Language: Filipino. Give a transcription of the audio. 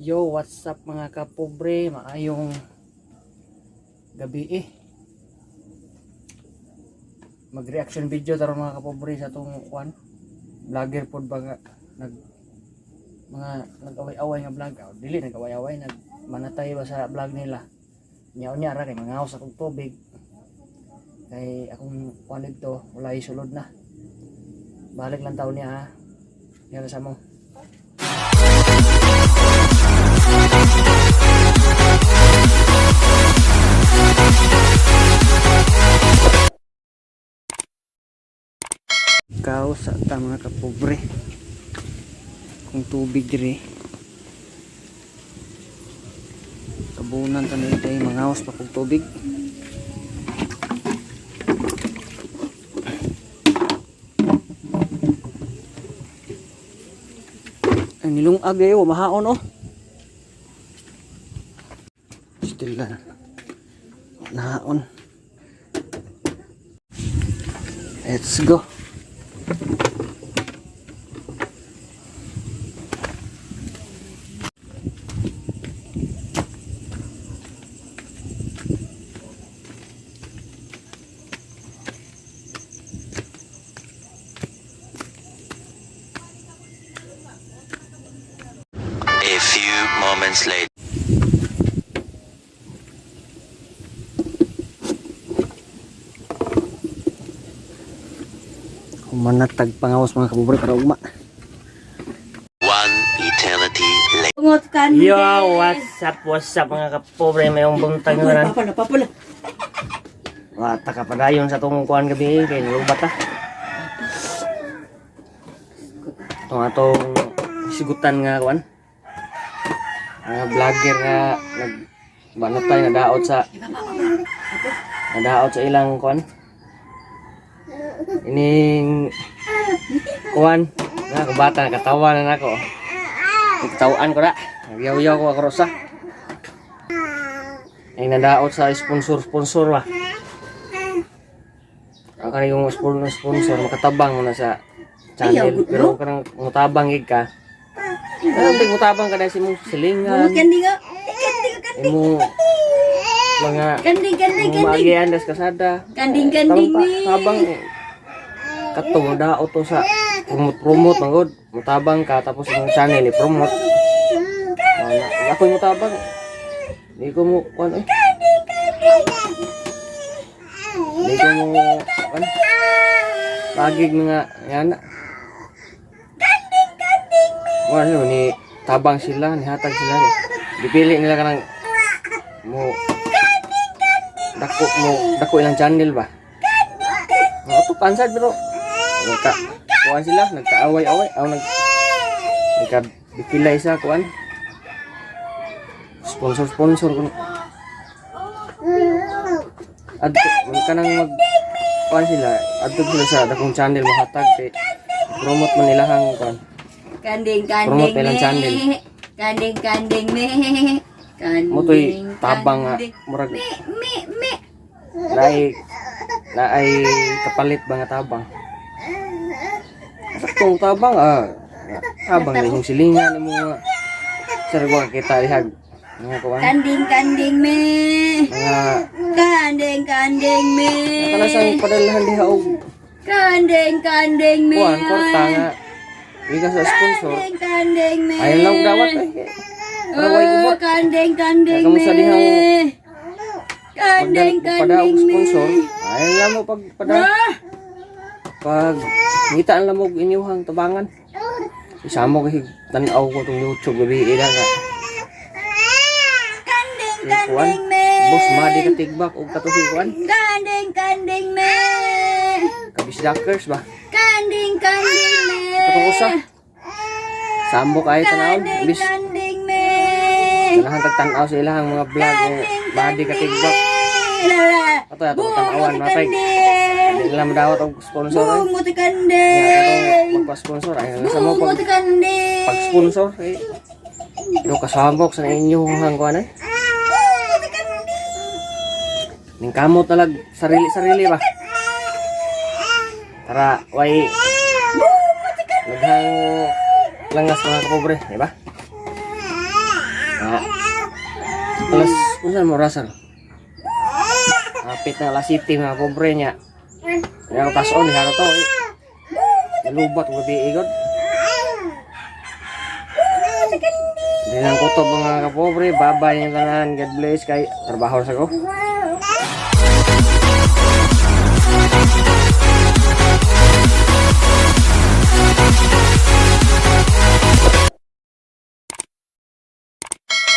Yo, what's up mga kapobre? Maayong gabi Mag-reaction video taro mga kapobre sa tong vlogger pod ba nga nag-away-away nga vlog. Dili nag-away-away, nagmanatay ba sa vlog nila. Nya ra kay mangaos akong tubig. Kay akong kuan dito wala isulod na. Balik lang taon niya ha. Yan sa mo. Kao sa ta mga kapobre kung tubig dire kabunan ta na itay mangaos pa kung tubig. Ang nilungag ayo mahaon still lang nahaon. Let's go. A few moments later. Manatag pangawas mga kapobre para uma. One eternity later. Yo, what's up mga kapobre, mayong buntag nga Papala. wata ka padayon sa tong kuan gabi kay lubat Itong atong sigutan nga kuan. Vlogger nga nagbanatay nadaot sa ilang kuan. Ining kuan nga kabata nakatawa na nako. Nagtawaan ko na. Nagyaw-yaw ko ako rosa. Ay nadaot sa sponsor ba. Ang kanang sponsor makatabang mo na sa channel pero kanang mutabang gid ka. Kanang mutabang ka na si mong silingan. Kandi nga. Imo mga Kanding. magian das kasada. Kanding ni. Habang kato mo daot to sa promote mangod mutabang ka tapos yung channel ni promote. Ako yung mutabang. Di ko mo kuan Di ko mo kuan. Pagig mga yan. Wala ni tabang sila, ni hatag sila. Dipili nila kanang mo dako ilang channel ba. Ato pansad pero kuan sila nagkaaway-away nagkabikilay sa kuan sponsor kuno adto kanang mag kuan sila adto sila sa dakong channel mahatag kay promote man nila hang kuan Kanding promote ilang channel me. mo toy tabang nga murag Me. naay kapalit ba nga tabang saktong tabang tabang na yung silingan mo nga sarwa kita ihag mga kuan Kanding me. mga Kanding me. kanasang padalahan diha og Kanding me. kuan korta nga ika sa sponsor Kanding me. ay lang dawat para way gubot Kanding kamu me. sa dihang Kanding padaog me. sponsor ay lang mo pag ngitaan lang mo inyuhang tabangan isamo kay tan-aw ko tong YouTube gabi ila ka kuan me. boss madi ka tigbak og katuhi kuan Kanding me. kabisdakers ba Kanding me. katong usa sambo kay tanawon bis Kanding me. kanahan tag-tan-aw sa ilahang mga vlog madi ka tigbak ato ato tan-awan matay di nila madawat og sponsor Bungo ti ya kanding. magpa-sponsor ay sa mo Bungo ti kanding. pag-sponsor yo kasambok sa inyong kuan ning kamot talag sarili ba para way naghang langas mga kapobre, di ba? Alas, unsan mo rasal? Kapit na alas city mga pobre niya. Yang tason ni haro to eh. Nalubat ko di igod. Di nang kutob mga kapobre, babay yung tanan, God bless kay trabaho sa ko.